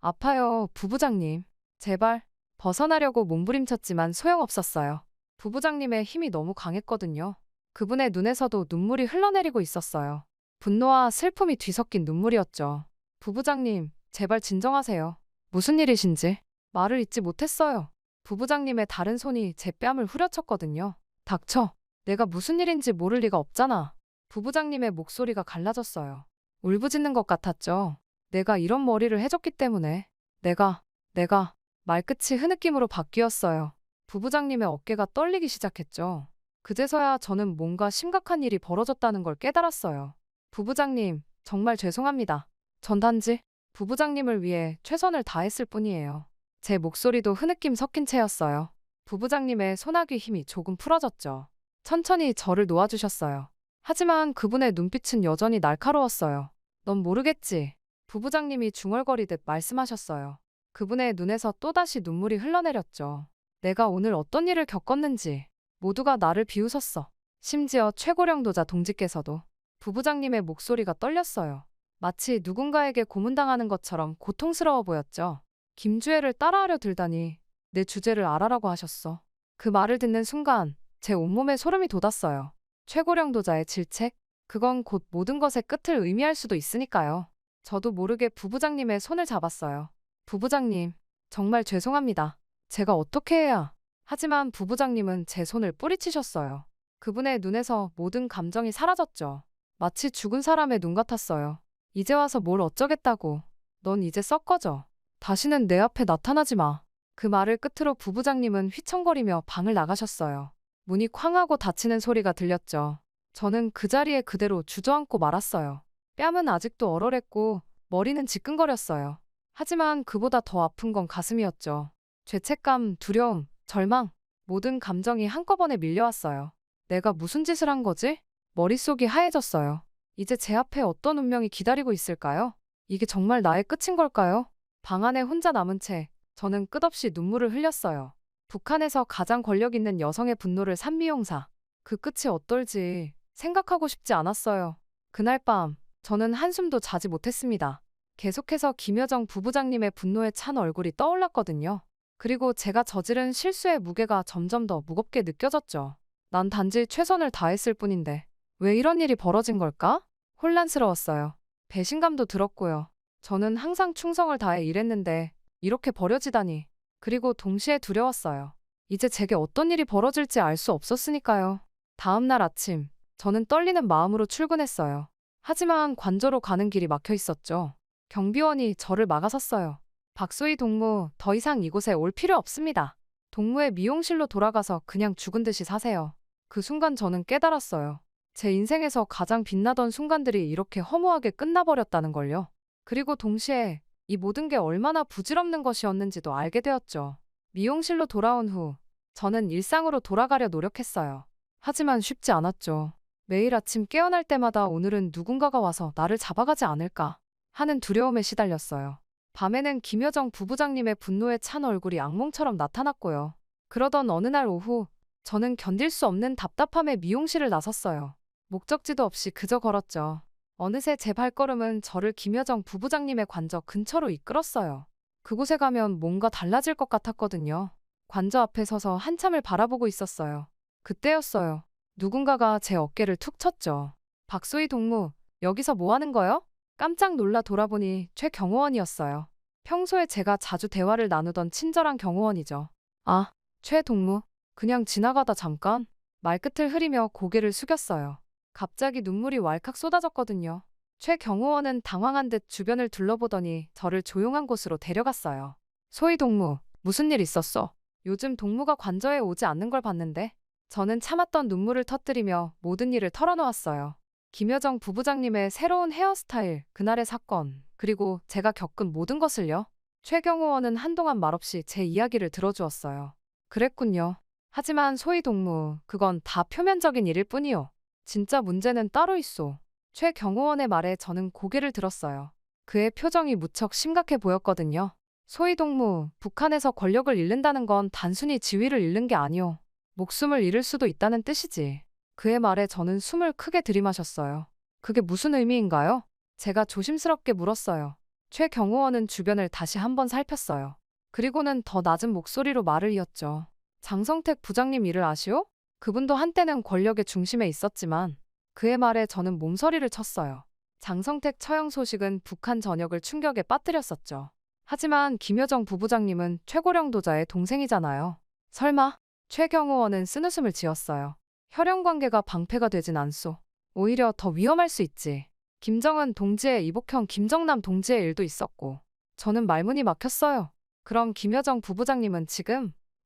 아파요, 부부장님. 제발. 벗어나려고 몸부림쳤지만 소용없었어요. 부부장님의 힘이 너무 강했거든요. 그분의 눈에서도 눈물이 흘러내리고 있었어요. 분노와 슬픔이 뒤섞인 눈물이었죠. 부부장님, 제발 진정하세요. 무슨 일이신지. 말을 잇지 못했어요. 부부장님의 다른 손이 제 뺨을 후려쳤거든요. 닥쳐. 내가 무슨 일인지 모를 리가 없잖아. 부부장님의 목소리가 갈라졌어요. 울부짖는 것 같았죠. 내가 이런 머리를 해줬기 때문에. 내가 말끝이 흐느낌으로 바뀌었어요. 부부장님의 어깨가 떨리기 시작했죠. 그제서야 저는 뭔가 심각한 일이 벌어졌다는 걸 깨달았어요. 부부장님, 정말 죄송합니다. 전 단지 부부장님을 위해 최선을 다했을 뿐이에요. 제 목소리도 흐느낌 섞인 채였어요. 부부장님의 소나귀 힘이 조금 풀어졌죠. 천천히 저를 놓아주셨어요. 하지만 그분의 눈빛은 여전히 날카로웠어요. 넌 모르겠지. 부부장님이 중얼거리듯 말씀하셨어요. 그분의 눈에서 또다시 눈물이 흘러내렸죠. 내가 오늘 어떤 일을 겪었는지 모두가 나를 비웃었어. 심지어 최고령도자 동지께서도 부부장님의 목소리가 떨렸어요. 마치 누군가에게 고문당하는 것처럼 고통스러워 보였죠. 김주애를 따라하려 들다니 내 주제를 알아라고 하셨어. 그 말을 듣는 순간 제 온몸에 소름이 돋았어요. 최고령도자의 질책? 그건 곧 모든 것의 끝을 의미할 수도 있으니까요. 저도 모르게 부부장님의 손을 잡았어요. 부부장님, 정말 죄송합니다. 제가 어떻게 해야... 하지만 부부장님은 제 손을 뿌리치셨어요. 그분의 눈에서 모든 감정이 사라졌죠. 마치 죽은 사람의 눈 같았어요. 이제 와서 뭘 어쩌겠다고. 넌 이제 썩 꺼져. 다시는 내 앞에 나타나지 마. 그 말을 끝으로 부부장님은 휘청거리며 방을 나가셨어요. 문이 쾅 하고 닫히는 소리가 들렸죠. 저는 그 자리에 그대로 주저앉고 말았어요. 뺨은 아직도 얼얼했고 머리는 지끈거렸어요. 하지만 그보다 더 아픈 건 가슴이었죠. 죄책감, 두려움, 절망, 모든 감정이 한꺼번에 밀려왔어요. 내가 무슨 짓을 한 거지? 머릿속이 하얘졌어요. 이제 제 앞에 어떤 운명이 기다리고 있을까요? 이게 정말 나의 끝인 걸까요? 방 안에 혼자 남은 채 저는 끝없이 눈물을 흘렸어요. 북한에서 가장 권력 있는 여성의 분노를 산 미용사. 그 끝이 어떨지 생각하고 싶지 않았어요. 그날 밤 저는 한숨도 자지 못했습니다. 계속해서 김여정 부부장님의 분노에 찬 얼굴이 떠올랐거든요. 그리고 제가 저지른 실수의 무게가 점점 더 무겁게 느껴졌죠. 난 단지 최선을 다했을 뿐인데 왜 이런 일이 벌어진 걸까? 혼란스러웠어요. 배신감도 들었고요. 저는 항상 충성을 다해 일했는데 이렇게 버려지다니. 그리고 동시에 두려웠어요. 이제 제게 어떤 일이 벌어질지 알 수 없었으니까요. 다음 날 아침, 저는 떨리는 마음으로 출근했어요. 하지만 관저로 가는 길이 막혀 있었죠. 경비원이 저를 막아섰어요. 박소희 동무, 더 이상 이곳에 올 필요 없습니다. 동무의 미용실로 돌아가서 그냥 죽은 듯이 사세요. 그 순간 저는 깨달았어요. 제 인생에서 가장 빛나던 순간들이 이렇게 허무하게 끝나버렸다는 걸요. 그리고 동시에 이 모든 게 얼마나 부질없는 것이었는지도 알게 되었죠. 미용실로 돌아온 후 저는 일상으로 돌아가려 노력했어요. 하지만 쉽지 않았죠. 매일 아침 깨어날 때마다 오늘은 누군가가 와서 나를 잡아가지 않을까 하는 두려움에 시달렸어요. 밤에는 김여정 부부장님의 분노에 찬 얼굴이 악몽처럼 나타났고요. 그러던 어느 날 오후 저는 견딜 수 없는 답답함에 미용실을 나섰어요. 목적지도 없이 그저 걸었죠. 어느새 제 발걸음은 저를 김여정 부부장님의 관저 근처로 이끌었어요. 그곳에 가면 뭔가 달라질 것 같았거든요. 관저 앞에 서서 한참을 바라보고 있었어요. 그때였어요. 누군가가 제 어깨를 툭 쳤죠. 박소희 동무, 여기서 뭐 하는 거요? 깜짝 놀라 돌아보니 최 경호원이었어요. 평소에 제가 자주 대화를 나누던 친절한 경호원이죠. 아, 최 동무. 그냥 지나가다 잠깐. 말끝을 흐리며 고개를 숙였어요. 갑자기 눈물이 왈칵 쏟아졌거든요. 최 경호원은 당황한 듯 주변을 둘러보더니 저를 조용한 곳으로 데려갔어요. 소희 동무, 무슨 일 있었어? 요즘 동무가 관저에 오지 않는 걸 봤는데. 저는 참았던 눈물을 터뜨리며 모든 일을 털어놓았어요. 김여정 부부장님의 새로운 헤어스타일, 그날의 사건, 그리고 제가 겪은 모든 것을요. 최 경호원은 한동안 말없이 제 이야기를 들어주었어요. 그랬군요. 하지만 소희 동무, 그건 다 표면적인 일일 뿐이요. 진짜 문제는 따로 있소. 최 경호원의 말에 저는 고개를 들었어요. 그의 표정이 무척 심각해 보였거든요. 소희 동무, 북한에서 권력을 잃는다는 건 단순히 지위를 잃는 게 아니오. 목숨을 잃을 수도 있다는 뜻이지. 그의 말에 저는 숨을 크게 들이마셨어요. 그게 무슨 의미인가요? 제가 조심스럽게 물었어요. 최 경호원은 주변을 다시 한번 살폈어요. 그리고는 더 낮은 목소리로 말을 이었죠. 장성택 부장님 일을 아시오? 그분도 한때는 권력의 중심에 있었지만 그의 말에 저는 몸서리를 쳤어요. 장성택 처형 소식은 북한 전역을 충격에 빠뜨렸었죠. 하지만 김여정 부부장님은 최고령도자의 동생이잖아요. 설마? 최 경호원은 쓴웃음을 지었어요. 혈연 관계가 방패가 되진 않소. 오히려 더 위험할 수 있지. 김정은 동지의 이복형 김정남 동지의 일도 있었고. 저는 말문이 막혔어요. 그럼 김여정 부부장님은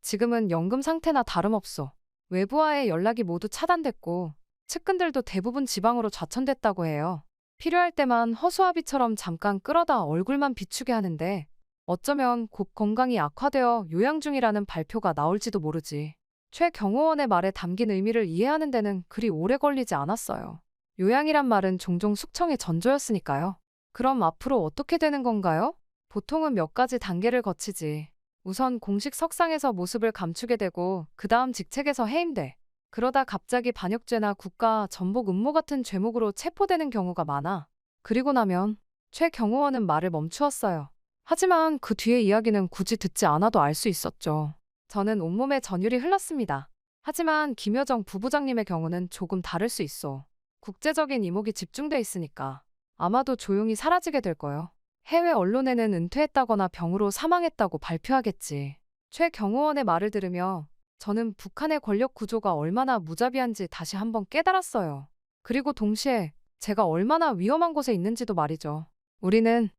지금은 연금 상태나 다름없소. 외부와의 연락이 모두 차단됐고 측근들도 대부분 지방으로 좌천됐다고 해요. 필요할 때만 허수아비처럼 잠깐 끌어다 얼굴만 비추게 하는데 어쩌면 곧 건강이 악화되어 요양 중이라는 발표가 나올지도 모르지. 최 경호원의 말에 담긴 의미를 이해하는 데는 그리 오래 걸리지 않았어요. 요양이란 말은 종종 숙청의 전조였으니까요. 그럼 앞으로 어떻게 되는 건가요? 보통은 몇 가지 단계를 거치지. 우선 공식 석상에서 모습을 감추게 되고 그 다음 직책에서 해임돼. 그러다 갑자기 반역죄나 국가 전복 음모 같은 죄목으로 체포되는 경우가 많아. 그리고 나면 최 경호원은 말을 멈추었어요. 하지만 그 뒤의 이야기는 굳이 듣지 않아도 알 수 있었죠. 저는 온몸에 전율이 흘렀습니다. 하지만 김여정 부부장님의 경우는 조금 다를 수 있어. 국제적인 이목이 집중돼 있으니까 아마도 조용히 사라지게 될 거요. 해외 언론에는 은퇴했다거나 병으로 사망했다고 발표하겠지. 최 경호원의 말을 들으며 저는 북한의 권력 구조가 얼마나 무자비한지 다시 한번 깨달았어요. 그리고 동시에 제가 얼마나 위험한 곳에 있는지도 말이죠. 우리는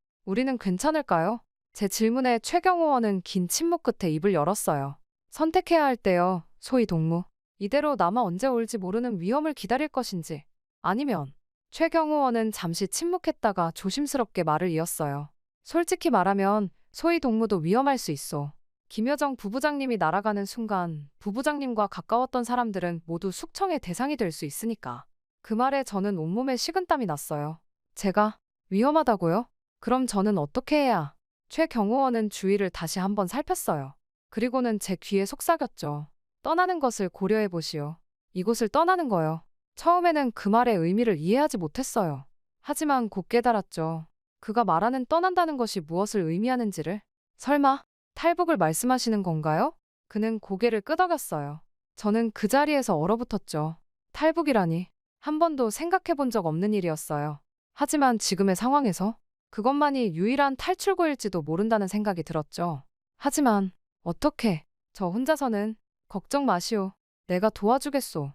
괜찮을까요? 제 질문에 최 경호원은 긴 침묵 끝에 입을 열었어요. 선택해야 할 때요, 소위 동무. 이대로 남아 언제 올지 모르는 위험을 기다릴 것인지, 아니면 최 경호원은 잠시 침묵했다가 조심스럽게 말을 이었어요. 솔직히 말하면 소위 동무도 위험할 수 있어. 김여정 부부장님이 날아가는 순간 부부장님과 가까웠던 사람들은 모두 숙청의 대상이 될 수 있으니까. 그 말에 저는 온몸에 식은땀이 났어요. 제가 위험하다고요? 그럼 저는 어떻게 해야? 최 경호원은 주위를 다시 한번 살폈어요. 그리고는 제 귀에 속삭였죠. 떠나는 것을 고려해 보시오. 이곳을 떠나는 거요. 처음에는 그 말의 의미를 이해하지 못했어요. 하지만 곧 깨달았죠. 그가 말하는 떠난다는 것이 무엇을 의미하는지를. 설마 탈북을 말씀하시는 건가요? 그는 고개를 끄덕였어요. 저는 그 자리에서 얼어붙었죠. 탈북이라니. 한 번도 생각해 본 적 없는 일이었어요. 하지만 지금의 상황에서 그것만이 유일한 탈출구일지도 모른다는 생각이 들었죠. 하지만 어떻게? 저 혼자서는. 걱정 마시오. 내가 도와주겠소.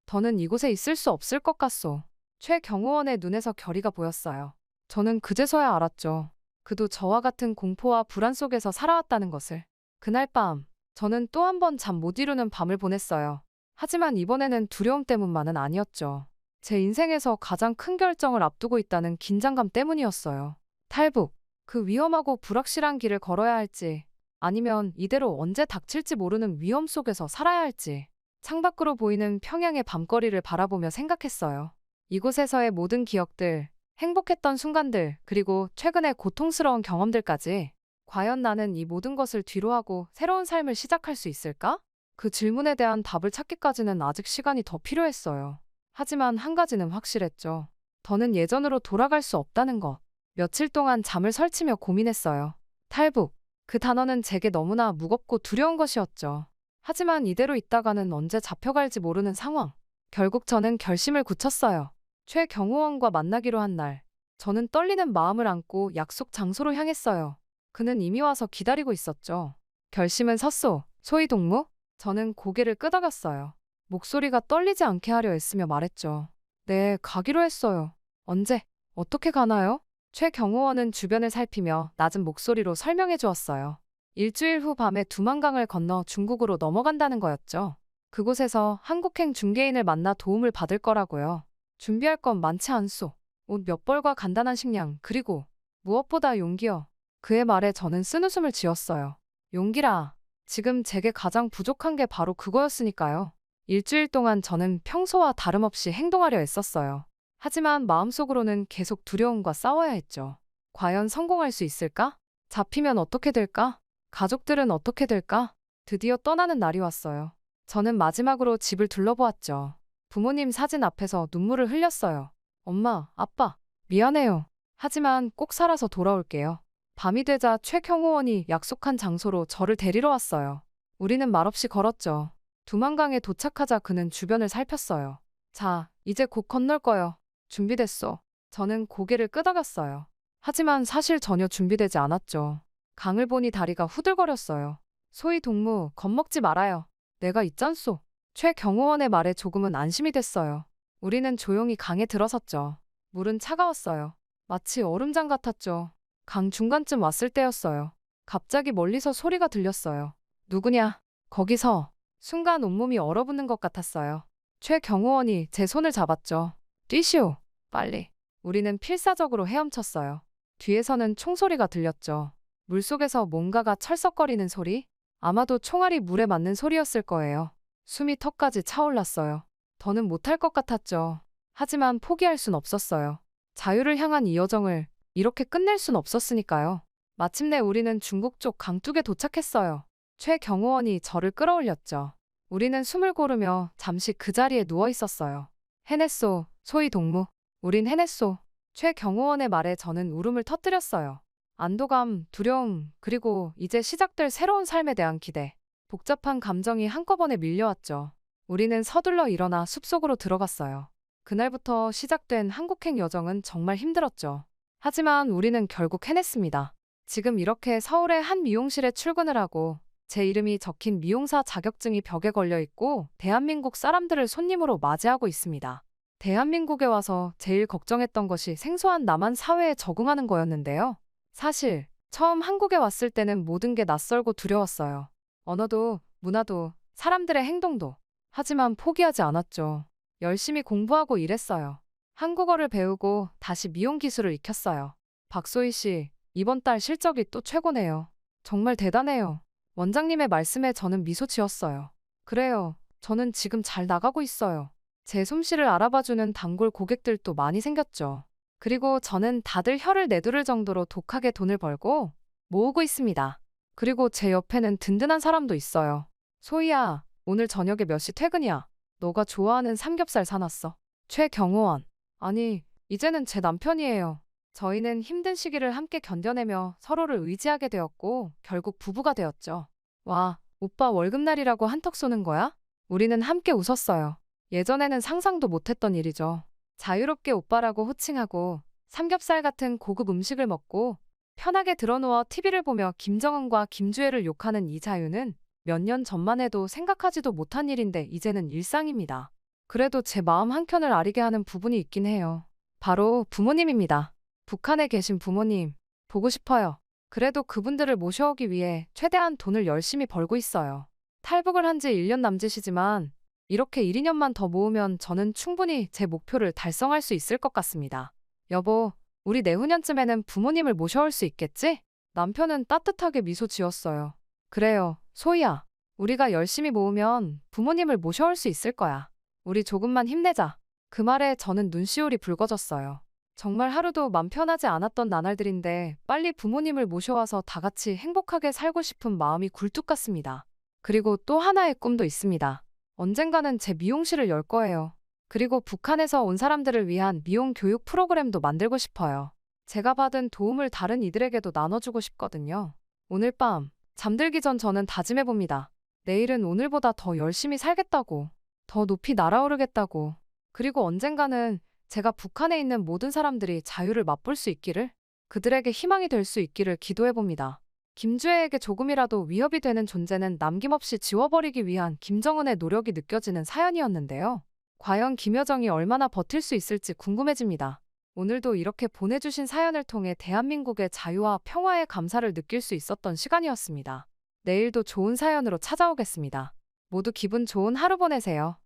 더는 이곳에 있을 수 없을 것 같소. 최 경호원의 눈에서 결의가 보였어요. 저는 그제서야 알았죠. 그도 저와 같은 공포와 불안 속에서 살아왔다는 것을. 그날 밤, 저는 또 한 번 잠 못 이루는 밤을 보냈어요. 하지만 이번에는 두려움 때문만은 아니었죠. 제 인생에서 가장 큰 결정을 앞두고 있다는 긴장감 때문이었어요. 탈북, 그 위험하고 불확실한 길을 걸어야 할지, 아니면 이대로 언제 닥칠지 모르는 위험 속에서 살아야 할지. 창밖으로 보이는 평양의 밤거리를 바라보며 생각했어요. 이곳에서의 모든 기억들, 행복했던 순간들, 그리고 최근의 고통스러운 경험들까지. 과연 나는 이 모든 것을 뒤로하고 새로운 삶을 시작할 수 있을까? 그 질문에 대한 답을 찾기까지는 아직 시간이 더 필요했어요. 하지만 한 가지는 확실했죠. 더는 예전으로 돌아갈 수 없다는 것. 며칠 동안 잠을 설치며 고민했어요. 탈북. 그 단어는 제게 너무나 무겁고 두려운 것이었죠. 하지만 이대로 있다가는 언제 잡혀갈지 모르는 상황. 결국 저는 결심을 굳혔어요. 최 경호원과 만나기로 한 날, 저는 떨리는 마음을 안고 약속 장소로 향했어요. 그는 이미 와서 기다리고 있었죠. 결심은 섰소. 소위 동무? 저는 고개를 끄덕였어요. 목소리가 떨리지 않게 하려 애쓰며 말했죠. 네, 가기로 했어요. 언제? 어떻게 가나요? 최 경호원은 주변을 살피며 낮은 목소리로 설명해 주었어요. 일주일 후 밤에 두만강을 건너 중국으로 넘어간다는 거였죠. 그곳에서 한국행 중개인을 만나 도움을 받을 거라고요. 준비할 건 많지 않소. 옷 몇 벌과 간단한 식량, 그리고 무엇보다 용기요. 그의 말에 저는 쓴웃음을 지었어요. 용기라. 지금 제게 가장 부족한 게 바로 그거였으니까요. 일주일 동안 저는 평소와 다름없이 행동하려 애썼어요. 하지만 마음속으로는 계속 두려움과 싸워야 했죠. 과연 성공할 수 있을까? 잡히면 어떻게 될까? 가족들은 어떻게 될까? 드디어 떠나는 날이 왔어요. 저는 마지막으로 집을 둘러보았죠. 부모님 사진 앞에서 눈물을 흘렸어요. 엄마, 아빠, 미안해요. 하지만 꼭 살아서 돌아올게요. 밤이 되자 최 경호원이 약속한 장소로 저를 데리러 왔어요. 우리는 말없이 걸었죠. 두만강에 도착하자 그는 주변을 살폈어요. 자, 이제 곧 건널 거요. 준비됐어. 저는 고개를 끄덕였어요. 하지만 사실 전혀 준비되지 않았죠. 강을 보니 다리가 후들거렸어요. 소위 동무, 겁먹지 말아요. 내가 있잖소. 최 경호원의 말에 조금은 안심이 됐어요. 우리는 조용히 강에 들어섰죠. 물은 차가웠어요. 마치 얼음장 같았죠. 강 중간쯤 왔을 때였어요. 갑자기 멀리서 소리가 들렸어요. 누구냐? 거기서. 순간 온몸이 얼어붙는 것 같았어요. 최 경호원이 제 손을 잡았죠. 뛰시오. 빨리. 우리는 필사적으로 헤엄쳤어요. 뒤에서는 총소리가 들렸죠. 물속에서 뭔가가 철썩거리는 소리? 아마도 총알이 물에 맞는 소리였을 거예요. 숨이 턱까지 차올랐어요. 더는 못할 것 같았죠. 하지만 포기할 순 없었어요. 자유를 향한 이 여정을 이렇게 끝낼 순 없었으니까요. 마침내 우리는 중국 쪽 강둑에 도착했어요. 최 경호원이 저를 끌어올렸죠. 우리는 숨을 고르며 잠시 그 자리에 누워 있었어요. 해냈소, 소희 동무. 우린 해냈소. 최경호원의 말에 저는 울음을 터뜨렸어요. 안도감, 두려움, 그리고 이제 시작될 새로운 삶에 대한 기대. 복잡한 감정이 한꺼번에 밀려왔죠. 우리는 서둘러 일어나 숲속으로 들어갔어요. 그날부터 시작된 한국행 여정은 정말 힘들었죠. 하지만 우리는 결국 해냈습니다. 지금 이렇게 서울의 한 미용실에 출근을 하고 제 이름이 적힌 미용사 자격증이 벽에 걸려 있고 대한민국 사람들을 손님으로 맞이하고 있습니다. 대한민국에 와서 제일 걱정했던 것이 생소한 남한 사회에 적응하는 거였는데요. 사실 처음 한국에 왔을 때는 모든 게 낯설고 두려웠어요. 언어도, 문화도, 사람들의 행동도. 하지만 포기하지 않았죠. 열심히 공부하고 일했어요. 한국어를 배우고 다시 미용 기술을 익혔어요. 박소희 씨, 이번 달 실적이 또 최고네요. 정말 대단해요. 원장님의 말씀에 저는 미소 지었어요. 그래요. 저는 지금 잘 나가고 있어요. 제 솜씨를 알아봐주는 단골 고객들도 많이 생겼죠. 그리고 저는 다들 혀를 내두를 정도로 독하게 돈을 벌고 모으고 있습니다. 그리고 제 옆에는 든든한 사람도 있어요. 소희야, 오늘 저녁에 몇 시 퇴근이야? 너가 좋아하는 삼겹살 사놨어. 최경호원. 아니, 이제는 제 남편이에요. 저희는 힘든 시기를 함께 견뎌내며 서로를 의지하게 되었고 결국 부부가 되었죠. 와, 오빠 월급날이라고 한턱 쏘는 거야? 우리는 함께 웃었어요. 예전에는 상상도 못했던 일이죠. 자유롭게 오빠라고 호칭하고 삼겹살 같은 고급 음식을 먹고 편하게 드러누워 TV를 보며 김정은과 김주애를 욕하는 이 자유는 몇 년 전만 해도 생각하지도 못한 일인데 이제는 일상입니다. 그래도 제 마음 한켠을 아리게 하는 부분이 있긴 해요. 바로 부모님입니다. 북한에 계신 부모님, 보고 싶어요. 그래도 그분들을 모셔오기 위해 최대한 돈을 열심히 벌고 있어요. 탈북을 한 지 1년 남짓이지만 이렇게 1, 2년만 더 모으면 저는 충분히 제 목표를 달성할 수 있을 것 같습니다. 여보, 우리 내후년쯤에는 부모님을 모셔올 수 있겠지? 남편은 따뜻하게 미소 지었어요. 그래요, 소희야. 우리가 열심히 모으면 부모님을 모셔올 수 있을 거야. 우리 조금만 힘내자. 그 말에 저는 눈시울이 붉어졌어요. 정말 하루도 맘 편하지 않았던 나날들인데 빨리 부모님을 모셔와서 다 같이 행복하게 살고 싶은 마음이 굴뚝 같습니다. 그리고 또 하나의 꿈도 있습니다. 언젠가는 제 미용실을 열 거예요. 그리고 북한에서 온 사람들을 위한 미용 교육 프로그램도 만들고 싶어요. 제가 받은 도움을 다른 이들에게도 나눠주고 싶거든요. 오늘 밤 잠들기 전 저는 다짐해봅니다. 내일은 오늘보다 더 열심히 살겠다고. 더 높이 날아오르겠다고. 그리고 언젠가는 제가 북한에 있는 모든 사람들이 자유를 맛볼 수 있기를, 그들에게 희망이 될 수 있기를 기도해봅니다. 김주애에게 조금이라도 위협이 되는 존재는 남김없이 지워버리기 위한 김정은의 노력이 느껴지는 사연이었는데요. 과연 김여정이 얼마나 버틸 수 있을지 궁금해집니다. 오늘도 이렇게 보내주신 사연을 통해 대한민국의 자유와 평화의 감사를 느낄 수 있었던 시간이었습니다. 내일도 좋은 사연으로 찾아오겠습니다. 모두 기분 좋은 하루 보내세요.